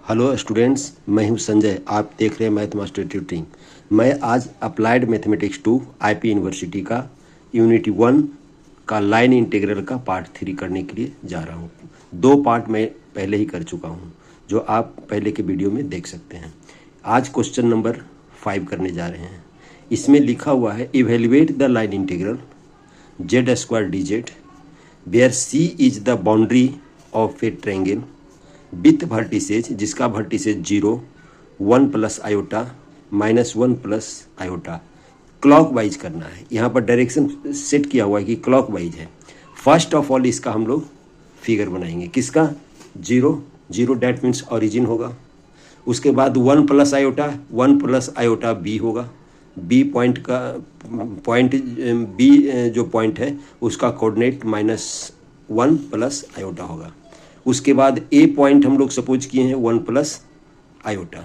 Hello students, मैं हूं संजय। आप देख रहे हैं मैथ मास्टर ट्यूटरिंग। मैं आज अप्लाइड मैथमेटिक्स 2 आईपी यूनिवर्सिटी का यूनिट 1 का लाइन इंटीग्रल का पार्ट 3 करने के लिए जा रहा हूं। 2 पार्ट मैं पहले ही कर चुका हूं, जो आप पहले के वीडियो में देख सकते हैं। आज क्वेश्चन नंबर 5 करने जा रहे हैं। इसमें लिखा हुआ है, evaluate the line integral z square d z where C is the boundary of a triangle with vertices, जिसका vertices 0, 1 plus iota, -1 plus iota. Clockwise करना है। यहाँ पर डायरेक्शन सेट किया हुआ है कि क्लॉक वाइज है। फर्स्ट ऑफ ऑल इसका हम लोग फिगर बनाएंगे। किसका? 0 0, डैट मीन्स ओरिजिन होगा। उसके बाद 1 plus iota, 1 plus iota B होगा। बी पॉइंट बी जो पॉइंट है उसका कोऑर्डिनेट -1 प्लस आयोटा होगा। उसके बाद ए पॉइंट हम लोग सपोज किए हैं 1 प्लस आयोटा,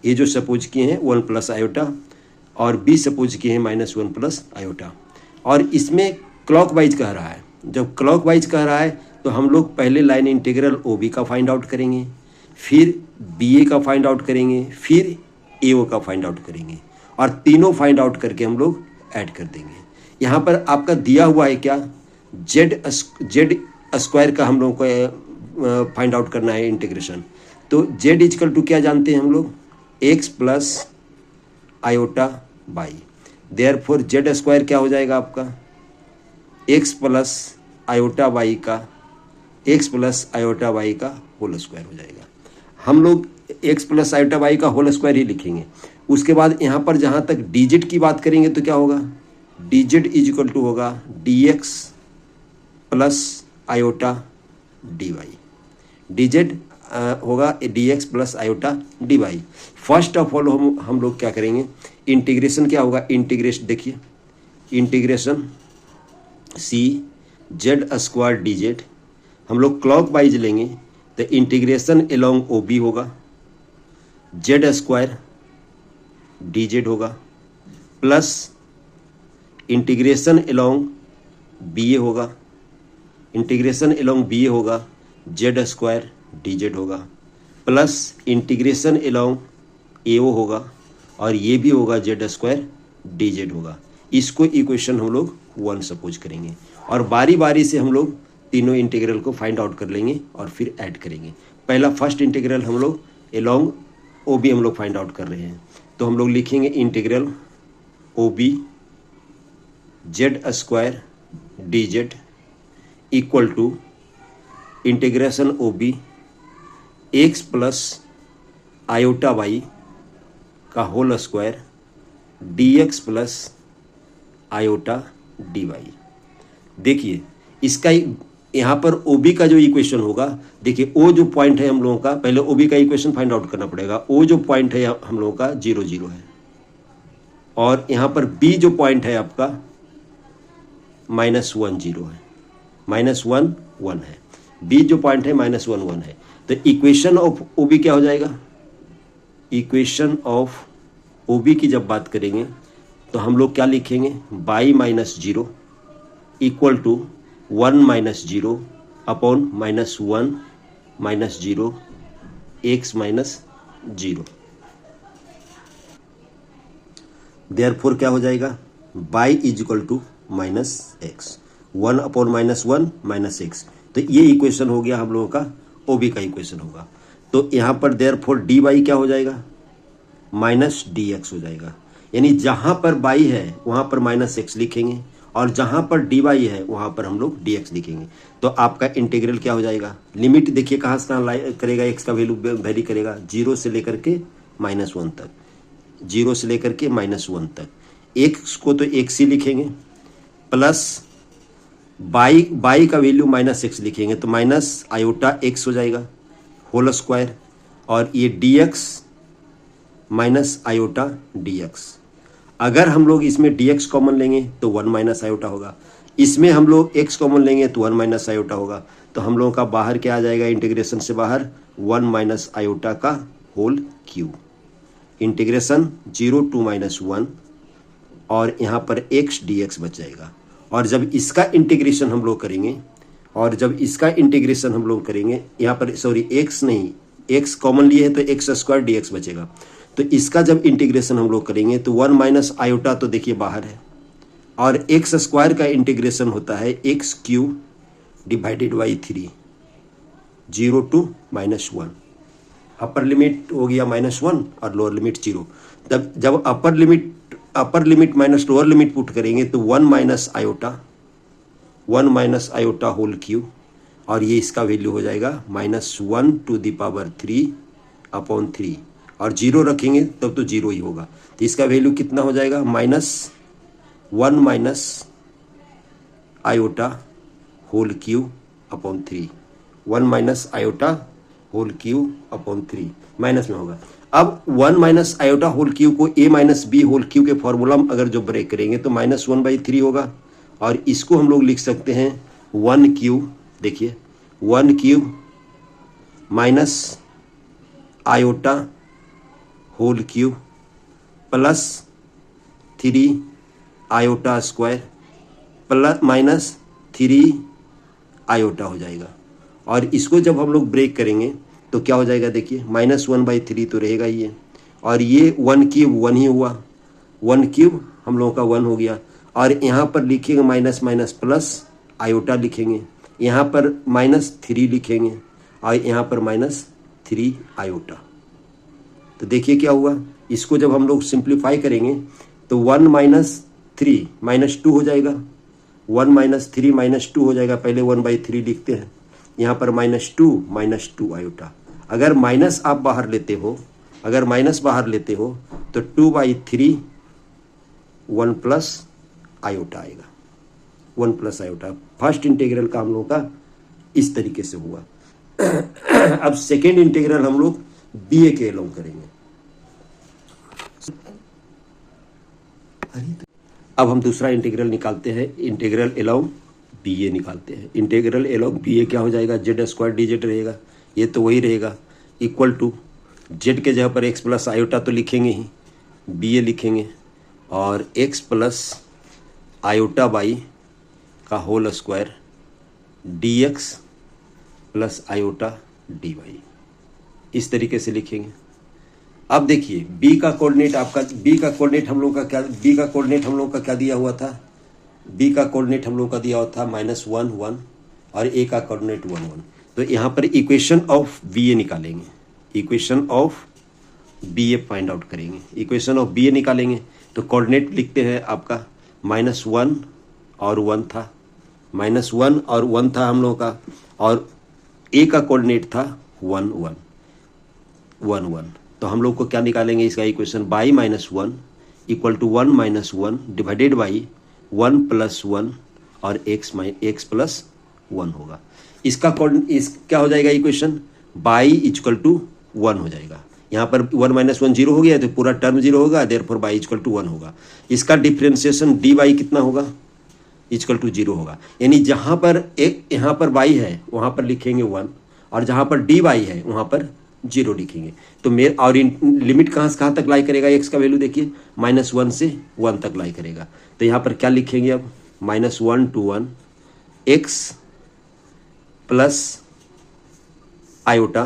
ये जो सपोज किए हैं 1 प्लस आयोटा, और बी सपोज किए हैं -1 प्लस आयोटा। और इसमें क्लॉकवाइज कह रहा है। जब क्लॉकवाइज कह रहा है तो हम लोग पहले लाइन इंटीग्रल ओ बी का फाइंड आउट करेंगे, फिर बी ए का फाइंड आउट करेंगे, फिर ए ओ का फाइंड आउट करेंगे, और तीनों फाइंड आउट करके हम लोग ऐड कर देंगे। यहाँ पर आपका दिया हुआ है क्या? जेड स्क्वायर का हम लोग को फाइंड आउट करना है इंटीग्रेशन। तो z इजकल टू क्या जानते हैं हम लोग? x plus iota by. Therefore Z square क्या हो जाएगा आपका? x प्लस आयोटा बाई का होल स्क्वायर हो जाएगा। हम लोग x प्लस आयोटा बाई का होल स्क्वायर ही लिखेंगे। उसके बाद यहाँ पर जहाँ तक dz की बात करेंगे तो क्या होगा? dz इजकल टू होगा dx plus iota dy। dz होगा dx plus iota dy। First of all हम लोग क्या करेंगे? इंटीग्रेशन क्या होगा? इंटीग्रेशन देखिए, integration c Z square d Z हम लोग क्लॉक वाइज लेंगे तो इंटीग्रेशन एलोंग ओ बी होगा, जेड स्क्वायर डी जेड होगा, प्लस इंटीग्रेशन एलोंग बी ए होगा, इंटीग्रेशन एलोंग बी ए होगा, जेड स्क्वायर डी जेड होगा, प्लस इंटीग्रेशन एलोंग ए ओ होगा, और ये भी होगा जेड स्क्वायर डी जेड होगा। इसको इक्वेशन हम लोग 1 सपोज करेंगे, और बारी बारी से हम लोग तीनों इंटीग्रल को फाइंड आउट कर लेंगे और फिर ऐड करेंगे। पहला फर्स्ट इंटीग्रल हम लोग एलोंग ओ बी हम लोग फाइंड आउट कर रहे हैं, तो हम लोग लिखेंगे integral O B z square d z equal to integration O B x plus iota y का whole square D x plus iota D y. देखिए इसका यहाँ पर ओ बी का जो इक्वेशन होगा, देखिए ओ जो पॉइंट है हम लोगों का, पहले ओ बी का इक्वेशन फाइंड आउट करना पड़ेगा। ओ जो पॉइंट है हम लोगों का 0 0 है, और यहाँ पर बी जो पॉइंट है आपका -1 0 है, -1 1 है। बी जो पॉइंट है -1 1 है। तो इक्वेशन ऑफ ओ बी क्या हो जाएगा? इक्वेशन ऑफ ओ बी की जब बात करेंगे तो हम लोग क्या लिखेंगे? Y -0 equal to 1 -0 upon -1 -0 x -0। Therefore क्या हो जाएगा? Y equal to -x, 1 upon -1 -x। तो ये इक्वेशन हो गया हम लोगों का ओ बी का इक्वेशन होगा। तो यहाँ पर देयरफॉर डी वाई क्या हो जाएगा? -dx हो जाएगा। यानी जहाँ पर बाई है वहाँ पर -x लिखेंगे, और जहाँ पर डी वाई है वहाँ पर हम लोग dx लिखेंगे। तो आपका इंटीग्रल क्या हो जाएगा? लिमिट देखिए कहाँ से कहाँ करेगा, x का वैल्यू वेरी करेगा 0 से लेकर के -1 तक, 0 से लेकर के -1 तक। x को तो x ही लिखेंगे, प्लस बाई का वैल्यू -x लिखेंगे तो माइनस आयोटा x हो जाएगा होल स्क्वायर, और ये dx माइनस आयोटा dx। अगर हम लोग इसमें dx कॉमन लेंगे तो 1 माइनस आयोटा होगा, इसमें हम लोग x कॉमन लेंगे तो 1 माइनस आयोटा होगा। तो हम लोगों का बाहर क्या आ जाएगा? इंटीग्रेशन से बाहर 1 माइनस आयोटा का होल क्यूब, इंटीग्रेशन 0 to -1, और यहाँ पर x dx बच जाएगा। और जब इसका इंटीग्रेशन हम लोग करेंगे, यहाँ पर सॉरी x नहीं, एक्स कॉमन लिए है तो एक्स स्क्वायर डी एक्स बचेगा। तो इसका जब इंटीग्रेशन हम लोग करेंगे तो 1 माइनस आयोटा तो देखिए बाहर है, और एक्स स्क्वायर का इंटीग्रेशन होता है x cube divided by 3, 0 to -1। Upper limit हो गया -1 और लोअर लिमिट 0। जब upper limit minus lower limit put करेंगे तो 1 माइनस आयोटा होल क्यूब, और ये इसका वैल्यू हो जाएगा -1 to the power 3/3, और 0 रखेंगे तब तो 0 ही होगा। तो इसका वैल्यू कितना हो जाएगा, -1 minus iota whole cube upon 3, 1 minus iota whole cube upon 3 minus में होगा। अब 1 माइनस आयोटा होल क्यूब को a minus B whole cube के फॉर्मूला में अगर जो ब्रेक करेंगे तो -1/3 होगा, और इसको हम लोग लिख सकते हैं 1 क्यूब, देखिए 1 cube minus iota whole cube plus 3 iota square plus minus 3 iota हो जाएगा। और इसको जब हम लोग ब्रेक करेंगे तो क्या हो जाएगा, देखिए -1/3 तो रहेगा ही है, और ये 1 क्यूब 1 ही हुआ, 1 क्यूब हम लोगों का 1 हो गया। और यहाँ पर लिखेंगे माइनस माइनस प्लस आयोटा लिखेंगे, यहाँ पर -3 लिखेंगे, और यहाँ पर -3 आयोटा। तो देखिए क्या हुआ, इसको जब हम लोग सिंप्लीफाई करेंगे तो 1 माइनस 3 -2 हो जाएगा, 1 माइनस 3 -2 हो जाएगा। पहले 1/3 लिखते हैं, यहाँ पर -2 आयोटा। अगर माइनस आप बाहर लेते हो, अगर माइनस बाहर लेते हो तो 2/3 1 प्लस आयोटा आएगा, 1 प्लस आयोटा। फर्स्ट इंटीग्रल का हम लोग का इस तरीके से हुआ। अब सेकेंड इंटीग्रल हम लोग बी ए के अलोंग करेंगे। अब हम दूसरा इंटीग्रल निकालते हैं, इंटीग्रल अलोंग बी ए निकालते हैं। इंटीग्रल अलोंग बी ए क्या हो जाएगा, जेड स्क्वायर डी जेड रहेगा, ये तो वही रहेगा, इक्वल टू जेड के जगह पर एक्स प्लस आयोटा तो लिखेंगे ही, बी ए लिखेंगे, और एक्स प्लस आयोटा बाई का whole square D x plus iota D y, इस तरीके से लिखेंगे। अब देखिए बी का कोऑर्डिनेट आपका, बी का कोऑर्डिनेट हम लोग का क्या, बी का कोऑर्डिनेट हम लोग का क्या दिया हुआ था, बी का कोऑर्डिनेट हम लोग का दिया हुआ था -1 1, और ए का कोऑर्डिनेट 1 1। तो यहाँ पर इक्वेशन ऑफ बी ए निकालेंगे, equation of B A find out करेंगे, इक्वेशन ऑफ बी ए निकालेंगे। तो कोऑर्डिनेट लिखते हैं आपका -1 और 1 था, -1 और 1 था हम लोग का, और ए का कोऑर्डिनेट था 1 1 1 1। तो हम लोग को क्या निकालेंगे इसका equation, y -1 equal to 1 - 1 divided by 1 + 1 और x प्लस 1 होगा। इसका क्या हो जाएगा इक्वेशन, बाई इक्वल टू 1 हो जाएगा। यहाँ पर 1 - 1 0 हो गया, तो पूरा टर्म 0 होगा, देयरफॉर बाई इक्वल टू 1 होगा। इसका डिफ्रेंसिएशन डी बाई कितना होगा, इक्वल टू 0 होगा। यानी जहाँ पर यहाँ पर बाई है वहाँ पर लिखेंगे 1, और जहाँ पर डी बाई है वहाँ पर 0 लिखेंगे। तो और लिमिट कहाँ से कहाँ तक लाई करेगा, एक्स का वैल्यू देखिए -1 से 1 तक लाई करेगा। तो यहाँ पर क्या लिखेंगे अब, -1 to 1 एक्स प्लस आयोटा,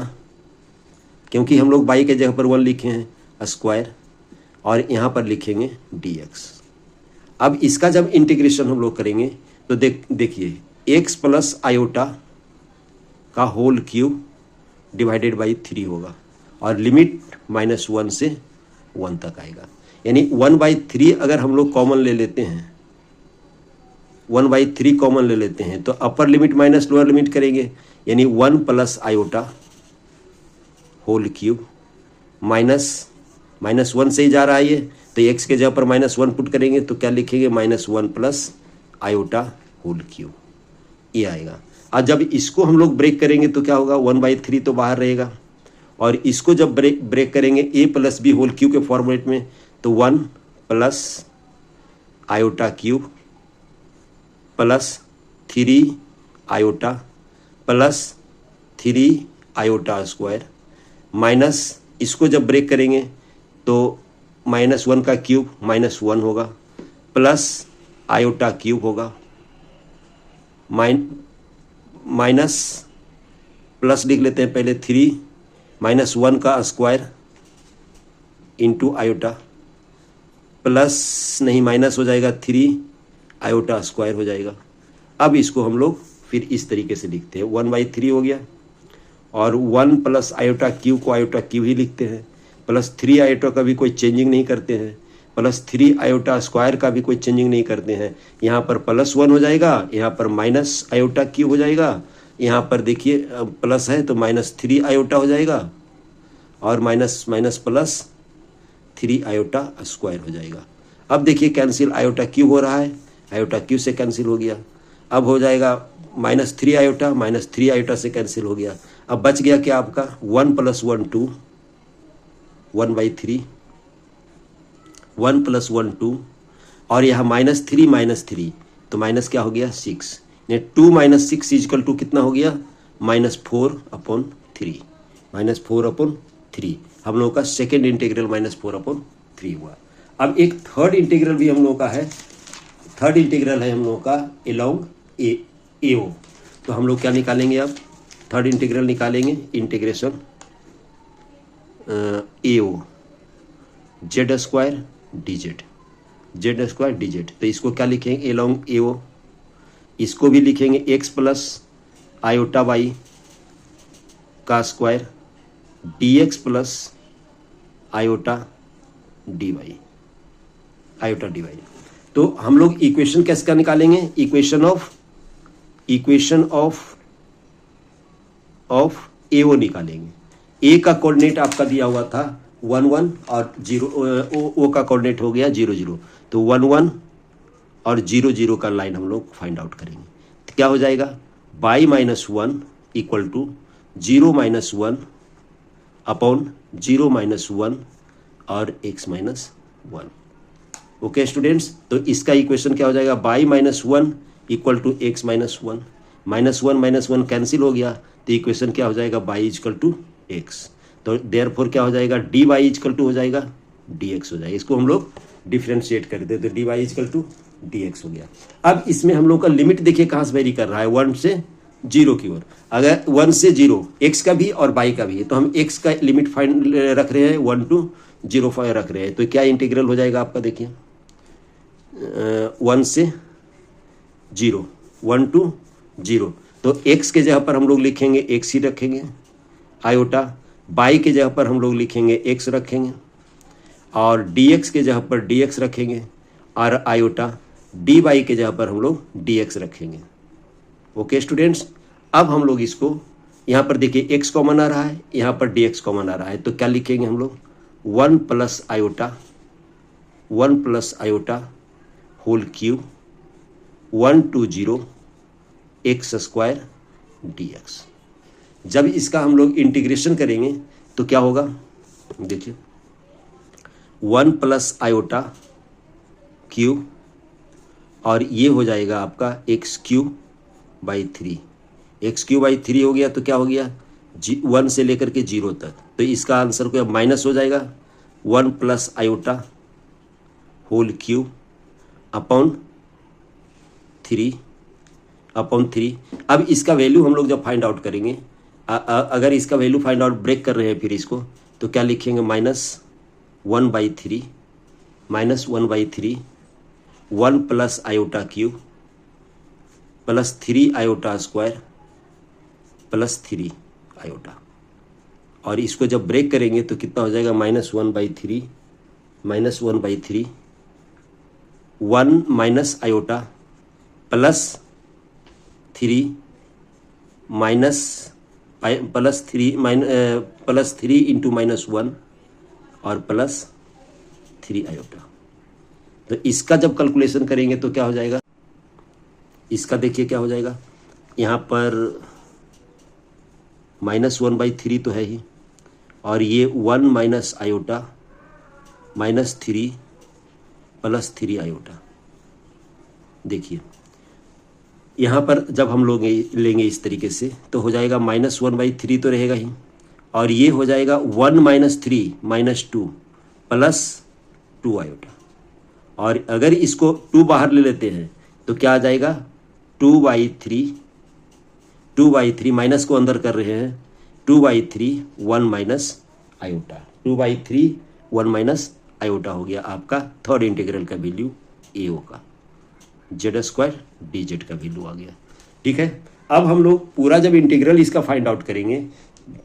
क्योंकि हम लोग बाई के जगह पर 1 लिखे हैं स्क्वायर, और यहाँ पर लिखेंगे dx। अब इसका जब इंटीग्रेशन हम लोग करेंगे तो देखिए एक्स प्लस आयोटा का होल क्यूब डिवाइडेड बाई 3 होगा, और लिमिट -1 से 1 तक आएगा। यानी 1/3 अगर हम लोग कॉमन ले लेते हैं, 1/3 कॉमन ले लेते हैं, तो upper limit minus lower limit करेंगे, यानी 1 प्लस आयोटा होल क्यूब -1 से ही जा रहा है ये, तो एक्स के जगह पर -1 पुट करेंगे तो क्या लिखेंगे, -1 प्लस आयोटा होल क्यूब, ये आएगा। और जब इसको हम लोग ब्रेक करेंगे तो क्या होगा, 1/3 तो बाहर रहेगा, और इसको जब ब्रेक करेंगे a + b होल क्यूब के फॉर्मेट में, तो 1 plus iota cube plus 3 iota plus 3 iota square, minus इसको जब ब्रेक करेंगे तो -1 का क्यूब -1 होगा, प्लस आयोटा क्यूब होगा, माइनस प्लस लिख लेते हैं पहले 3 -1 का स्क्वायर इंटू आयोटा प्लस नहीं माइनस हो जाएगा 3 आयोटा स्क्वायर हो जाएगा। अब इसको हम लोग फिर इस तरीके से लिखते हैं 1/3 हो गया और 1 प्लस आयोटा क्यू को आयोटा क्यू ही लिखते हैं प्लस 3 आयोटा का भी कोई चेंजिंग नहीं करते हैं प्लस 3 आयोटा स्क्वायर का भी कोई चेंजिंग नहीं करते हैं। यहाँ पर +1 हो जाएगा, यहाँ पर माइनस आयोटा क्यू हो जाएगा, यहाँ पर देखिए प्लस है तो -3 आयोटा हो जाएगा और minus minus plus 3 iota square हो जाएगा। अब देखिए कैंसिल आयोटा क्यू हो रहा है, आयोटा क्यू से कैंसिल हो गया। अब हो जाएगा -3 आयोटा, -3 आयोटा से कैंसिल हो गया। अब बच गया क्या आपका 1 + 1 2 1/3 1 + 1 2 और यहाँ -3 तो माइनस क्या हो गया 6 ने 2 - 6 = कितना हो गया -4/3 -4/3 हम लोगों का सेकेंड इंटीग्रल -4/3 हुआ। अब एक थर्ड इंटीग्रल भी हम लोगों का है, थर्ड इंटीग्रल है हम लोगों का अलोंग AO। तो हम लोग क्या निकालेंगे अब थर्ड इंटीग्रल निकालेंगे इंटीग्रेशन AO z² dz। तो इसको क्या लिखेंगे अलोंग AO, इसको भी लिखेंगे x प्लस आयोटा वाई का square dx plus iota dy तो हम लोग इक्वेशन कैसे का निकालेंगे इक्वेशन ऑफ AO निकालेंगे। A का कोऑर्डिनेट आपका दिया हुआ था 1 1 और 0 O का कोऑर्डिनेट हो गया 0 0 तो 1 1 और 0 0 का लाइन हम लोग फाइंड आउट करेंगे। तो क्या हो जाएगा y - 1 = 0 - 1 अपॉन 0 - 1 और x - 1। ओके स्टूडेंट्स, तो इसका इक्वेशन क्या हो जाएगा y - 1 = x - 1 -1 - 1 कैंसिल हो गया तो इक्वेशन क्या हो जाएगा y = x। तो देयरफॉर क्या हो जाएगा dy = हो जाएगा dx हो जाएगा। इसको हम लोग डिफ्रेंशिएट कर देते तो dy = dx हो गया। अब इसमें हम लोग का लिमिट देखिए कहाँ से वेरी कर रहा है 1 से 0 की ओर। अगर 1 से 0 x का भी और y का भी है तो हम x का लिमिट फाइंड रख रहे हैं 1 to 0 रख रहे हैं। तो क्या इंटीग्रल हो जाएगा आपका देखिए 1 से 0 1 to 0 तो x के जगह पर हम लोग लिखेंगे x ही रखेंगे, आयोटा y के जगह पर हम लोग लिखेंगे x रखेंगे और dx के जगह पर dx रखेंगे और आयोटा dy के जगह पर हम लोग dx रखेंगे। ओके स्टूडेंट्स, अब हम लोग इसको यहाँ पर देखिए x कॉमन आ रहा है, यहाँ पर dx कॉमन आ रहा है तो क्या लिखेंगे हम लोग 1 + iota whole cube 1 to 0 x² dx। जब इसका हम लोग इंटीग्रेशन करेंगे तो क्या होगा देखिए 1 + आयोटा क्यूब और ये हो जाएगा आपका x³/3 x³/3 हो गया तो क्या हो गया 1 से लेकर के 0 तक। तो इसका आंसर को अब माइनस हो जाएगा 1 + आयोटा होल क्यूब अपॉन 3 अब इसका वैल्यू हम लोग जब फाइंड आउट करेंगे अगर इसका वैल्यू फाइंड आउट ब्रेक कर रहे हैं फिर इसको तो क्या लिखेंगे -1/3 1 + iota cube plus 3 iota square plus 3 iota और इसको जब ब्रेक करेंगे तो कितना हो जाएगा -1/3 1 माइनस आयोटा प्लस 3 इंटू -1 और प्लस 3 आयोटा। तो इसका जब कैलकुलेशन करेंगे तो क्या हो जाएगा, इसका देखिए क्या हो जाएगा, यहाँ पर -1/3 तो है ही और ये 1 माइनस आयोटा -3 प्लस 3 आयोटा। देखिए यहाँ पर जब हम लोग लेंगे इस तरीके से तो हो जाएगा -1/3 तो रहेगा ही और ये हो जाएगा 1 - 3 -2 प्लस 2 आयोटा और अगर इसको 2 बाहर ले लेते हैं तो क्या आ जाएगा 2/3 माइनस को अंदर कर रहे हैं 2/3 1 माइनस आयोटा, 2/3 1 माइनस आयोटा हो गया आपका थर्ड इंटीग्रल का वैल्यू AO का, z² dz का वैल्यू आ गया। ठीक है, अब हम लोग पूरा जब इंटीग्रल इसका फाइंड आउट करेंगे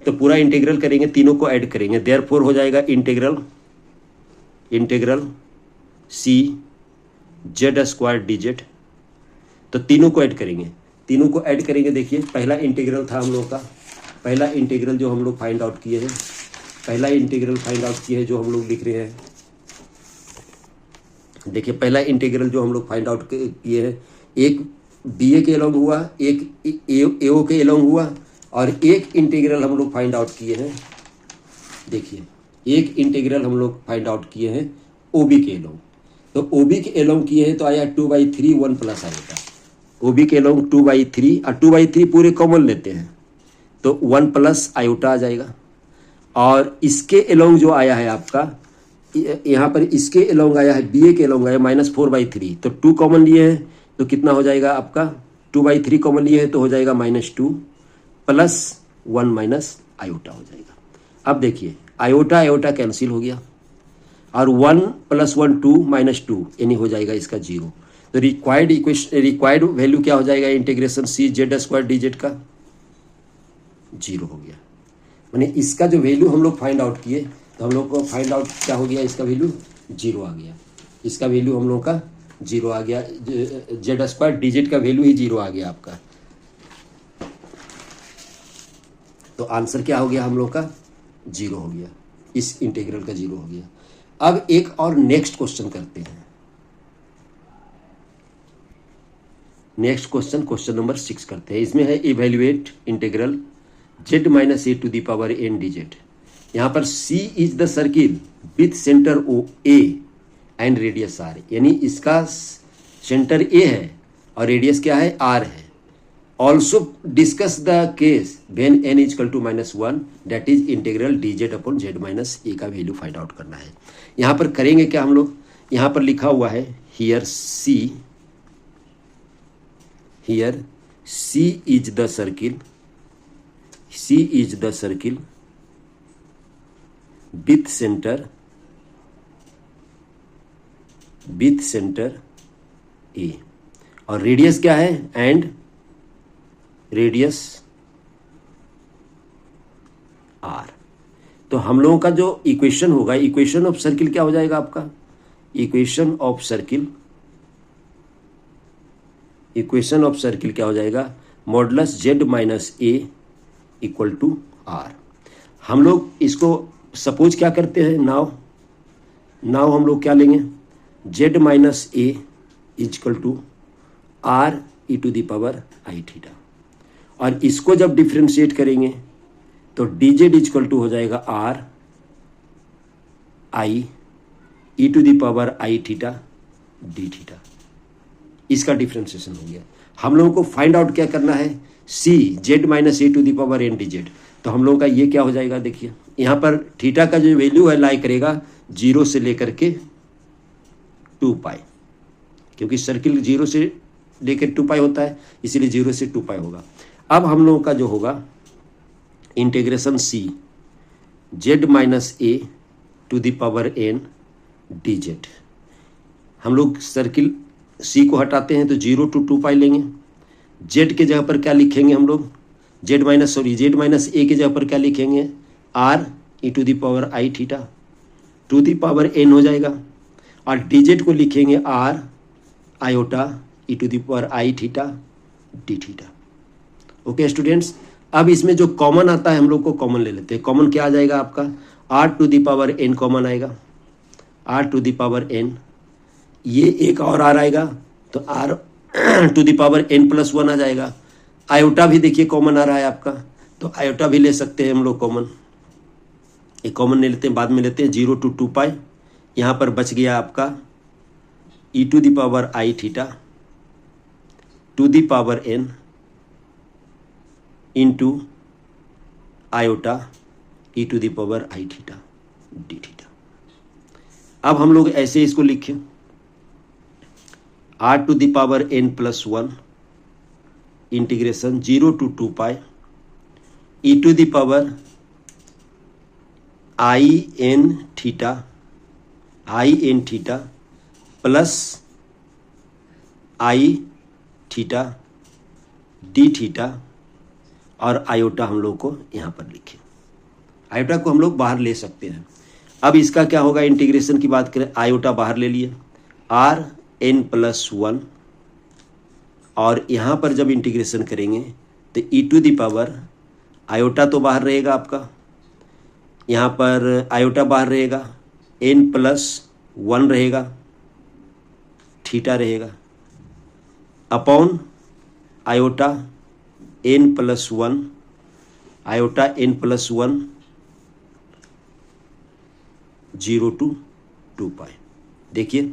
तो पूरा इंटीग्रल करेंगे, तीनों को ऐड करेंगे, देयरफॉर हो जाएगा इंटीग्रल C z² dz। तो तीनों को ऐड करेंगे, देखिए पहला इंटीग्रल था हम लोग का, पहला इंटीग्रल जो हम लोग फाइंड आउट किए हैं, जो हम लोग लिख रहे हैं, देखिए पहला इंटीग्रल जो हम लोग फाइंड आउट किए हैं, एक BA के अलोंग हुआ, एक AO के अलोंग हुआ, और एक इंटीग्रल हम लोग फाइंड आउट किए हैं, देखिए एक इंटीग्रल हम लोग फाइंड आउट किए हैं OB के अलोंग। तो OB के अलोंग किए हैं तो आया 2/3 1 प्लस आयोटा, OB के अलोंग 2/3, और 2/3 पूरे कॉमन लेते हैं तो 1 प्लस आयोटा आ जाएगा। और इसके अलोंग जो आया है आपका, यहाँ पर इसके अलोंग आया है, BA के अलोंग आया -4/3, तो 2 कॉमन लिए हैं तो कितना हो जाएगा आपका, 2/3 कॉमन लिए हैं तो हो जाएगा -2 प्लस 1 माइनस आयोटा हो जाएगा। अब देखिए आयोटा कैंसिल हो गया, और 1 + 1 2 -2 यानी हो जाएगा इसका 0। तो रिक्वायर्ड वैल्यू क्या हो जाएगा इंटीग्रेशन C z² dz का, 0 हो गया। माने इसका जो वैल्यू हम लोग फाइंड आउट किए तो हम लोग को फाइंड आउट क्या हो गया, इसका वैल्यू 0 आ गया, इसका वैल्यू हम लोग का 0 आ गया, z² dz का वैल्यू ही 0 आ गया आपका। तो आंसर क्या हो गया हम लोग का, 0 हो गया, इस इंटीग्रल का 0 हो गया। अब एक और नेक्स्ट क्वेश्चन करते हैं, क्वेश्चन नंबर 6 करते हैं। इसमें है evaluate integral z - a⁴n dz। यहाँ पर C is the circle with centre A and radius R, यानी इसका सेंटर A है और रेडियस क्या है, R है। Also discuss the case when n = -1, that is integral dz/z - a का वैल्यू फाइंड आउट करना है। यहाँ पर करेंगे क्या हम लोग, यहाँ पर लिखा हुआ है here C is the circle with centre A, और रेडियस क्या है, एंड रेडियस R। तो हम लोगों का जो इक्वेशन होगा, इक्वेशन ऑफ सर्किल क्या हो जाएगा आपका, इक्वेशन ऑफ सर्किल क्या हो जाएगा, मॉडुलस z - a = R। हम लोग इसको सपोज क्या करते हैं, नाउ हम लोग क्या लेंगे, z - a = R e⁻⁰, और इसको जब डिफ्रेंशिएट करेंगे तो dz = हो जाएगा R i e⁻⁰ dθ। इसका डिफ्रेंशिएशन हो गया। हम लोगों को फाइंड आउट क्या करना है, C z - a⁴n dz। तो हम लोगों का ये क्या हो जाएगा, देखिए यहाँ पर थीटा का जो वैल्यू है लाई करेगा 0 से लेकर के 2π, क्योंकि सर्किल 0 से लेकर 2π होता है, इसीलिए 0 से 2π होगा। अब हम लोगों का जो होगा integration C z - a⁴n dz। हम लोग सर्किल C को हटाते हैं तो 0 to 2π लेंगे। z के जगह पर क्या लिखेंगे हम लोग, z - a के जगह पर क्या लिखेंगे, R e⁻⁰ to the power n हो जाएगा, और dz को लिखेंगे R iota e⁻⁰ dθ। Okay students, अब इसमें जो कॉमन आता है हम लोग को कॉमन ले लेते हैं। कॉमन क्या आ जाएगा आपका, R⁴n कॉमन आएगा, R⁴n, ये एक और R आएगा तो R⁴n+1 आ जाएगा। आयोटा भी देखिए कॉमन आ रहा है आपका, तो आयोटा भी ले सकते हैं हम लोग कॉमन, एक कॉमन ले लेते हैं, बाद में लेते हैं 0 to 2π। यहाँ पर बच गया आपका e⁻⁰ to the power n into iota e⁻⁰ dθ। अब हम लोग ऐसे इसको लिखें, R⁴n+1 integration 0 to 2π e to the power i n theta plus i theta d theta और आयोटा हम लोग को यहाँ पर लिखे। आयोटा को हम लोग बाहर ले सकते हैं। अब इसका क्या होगा, इंटीग्रेशन की बात करें, आयोटा बाहर ले लिए, आर एन प्लस 1, और यहाँ पर जब इंटीग्रेशन करेंगे तो ई टू द पावर आयोटा तो बाहर रहेगा आपका, यहाँ पर आयोटा बाहर रहेगा, एन प्लस 1 रहेगा, थीटा रहेगा, upon iota n plus 1, iota n plus 1 0 to 2 pi. देखिए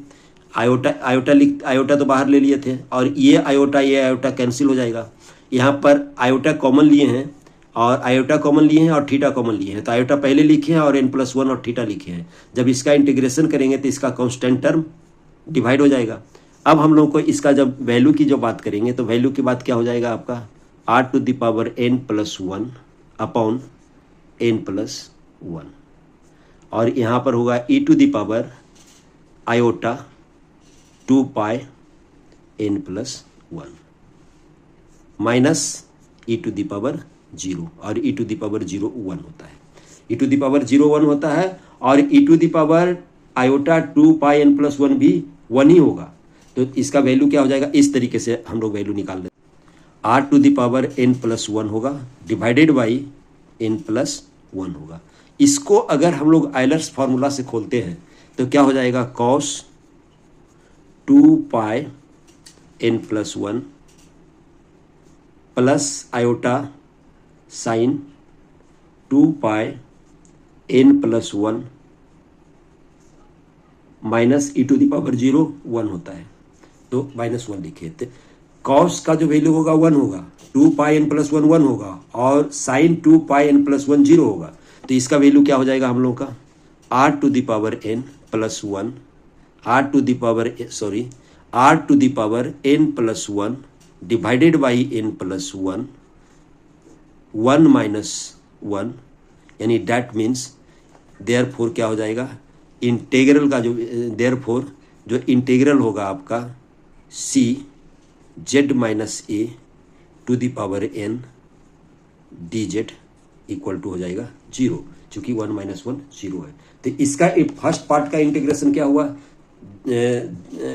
आयोटा तो बाहर ले लिए थे, और ये आयोटा कैंसिल हो जाएगा। यहाँ पर आयोटा कॉमन लिए हैं और आयोटा कॉमन लिए हैं और थीटा कॉमन लिए हैं, तो आयोटा पहले लिखे हैं और एन प्लस 1 और थीटा लिखे हैं। जब इसका इंटीग्रेशन करेंगे तो इसका कांस्टेंट टर्म डिवाइड हो जाएगा। अब हम लोग को इसका जब वैल्यू की जो बात करेंगे तो वैल्यू की बात क्या हो जाएगा आपका, r to the power n plus 1 upon n plus 1, और यहाँ पर होगा e to the power iota 2 pi n plus 1 minus e to the power 0, और ई टू द पावर 0 1 होता है, ई टू द पावर 0 1 होता है, और e to the power iota 2 pi n plus 1 भी 1 ही होगा। तो इसका वैल्यू क्या हो जाएगा, इस तरीके से हम लोग वैल्यू निकाल लेते हैं। R to the power n plus 1 होगा डिवाइडेड बाई एन प्लस 1 होगा। इसको अगर हम लोग आयलर्स फार्मूला से खोलते हैं तो क्या हो जाएगा, cos 2 pi n plus 1 plus iota sine 2 pi n plus 1 minus e to the power 0 1 होता है, तो -1 लिखे थे। कॉस का जो वैल्यू होगा 1 होगा, 2 पाई एन प्लस 1 1 होगा, और साइन 2 पाई एन प्लस 1 0 होगा। तो इसका वैल्यू क्या हो जाएगा हम लोग का, r to the power n plus 1, r to the power n plus 1 divided by n plus 1 1 minus 1, यानी डैट मीन्स देयरफॉर क्या हो जाएगा, इंटीग्रल का जो देयरफॉर जो इंटीग्रल होगा आपका C z minus a to the power n d z equal to हो जाएगा 0, चूंकि 1 माइनस 1 0 है। तो इसका फर्स्ट पार्ट का इंटीग्रेशन क्या हुआ,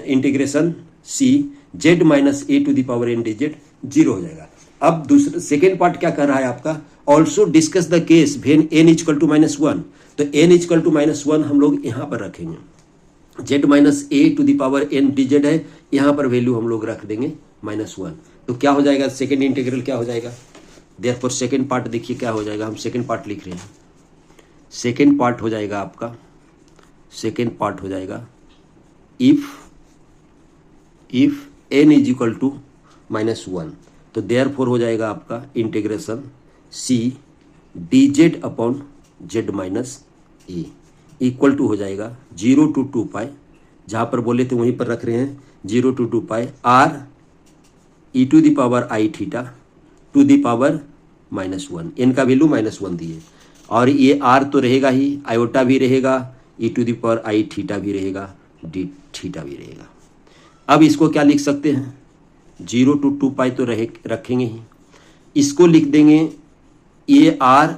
integration c z minus a to the power n d z 0 हो जाएगा। अब दूसरा सेकेंड पार्ट क्या कर रहा है आपका, also discuss the case when n equal to -1, तो एन इक्वल टू -1 हम लोग यहाँ पर रखेंगे, z minus a to the power n d z है, यहाँ पर वैल्यू हम लोग रख देंगे -1। तो क्या हो जाएगा, सेकेंड इंटीग्रल क्या हो जाएगा, देयरफॉर सेकेंड पार्ट देखिए क्या हो जाएगा, हम सेकेंड पार्ट लिख रहे हैं, सेकेंड पार्ट हो जाएगा आपका, सेकेंड पार्ट हो जाएगा if n is equal to -1, तो देयरफॉर हो जाएगा आपका integration C d z upon z minus a equal to हो जाएगा 0 to 2 पाई, जहाँ पर बोले थे वहीं पर रख रहे हैं 0 to 2 pi r e to the power i theta to the power -1, n का वैल्यू -1 दिए, और ये आर तो रहेगा ही, आयोटा भी रहेगा, e to the power i theta भी रहेगा, डी थीटा भी रहेगा। अब इसको क्या लिख सकते हैं, 0 to 2 पाई तो रखेंगे ही, इसको लिख देंगे ये r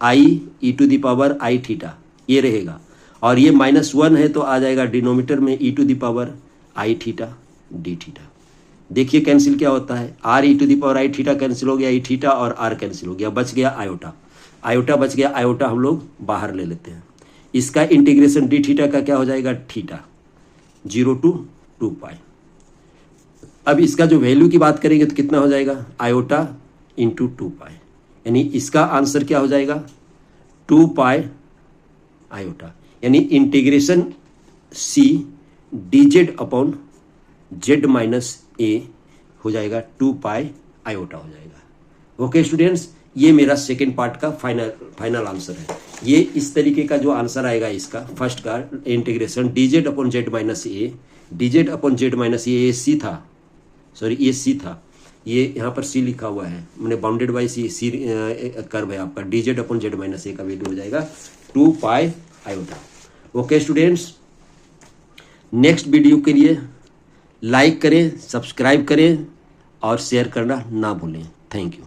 i e to the power i theta ये रहेगा, और ये -1 है तो आ जाएगा डिनोमिनेटर में e to the power i theta d theta. देखिए कैंसिल क्या होता है, r e to the power i theta cancel हो गया, ई थीटा और आर कैंसिल हो गया, बच गया आयोटा, आयोटा बच गया, आयोटा हम लोग बाहर ले लेते हैं। इसका इंटीग्रेशन डी थीटा का क्या हो जाएगा, थीटा 0 to 2 पाई। अब इसका जो वैल्यू की बात करेंगे तो कितना हो जाएगा, आयोटा इंटू 2 पाई, यानी इसका आंसर क्या हो जाएगा 2 पाई आयोटा, यानी integration C d z upon z minus a हो जाएगा 2 पाई आयोटा हो जाएगा। ओके स्टूडेंट्स, ये मेरा सेकेंड पार्ट का फाइनल आंसर है। ये इस तरीके का जो आंसर आएगा इसका फर्स्ट का integration d z upon z minus a, d z upon z minus a C था, सॉरी ये सी था, ये यहाँ पर सी लिखा हुआ है, मैंने बाउंडेड बाई सी कर्व है आपका, dz अपॉन z माइनस ए का वैल्यू हो जाएगा 2 pi iota. Okay students, next video के लिए लाइक करें, सब्सक्राइब करें और शेयर करना ना भूलें। Thank you.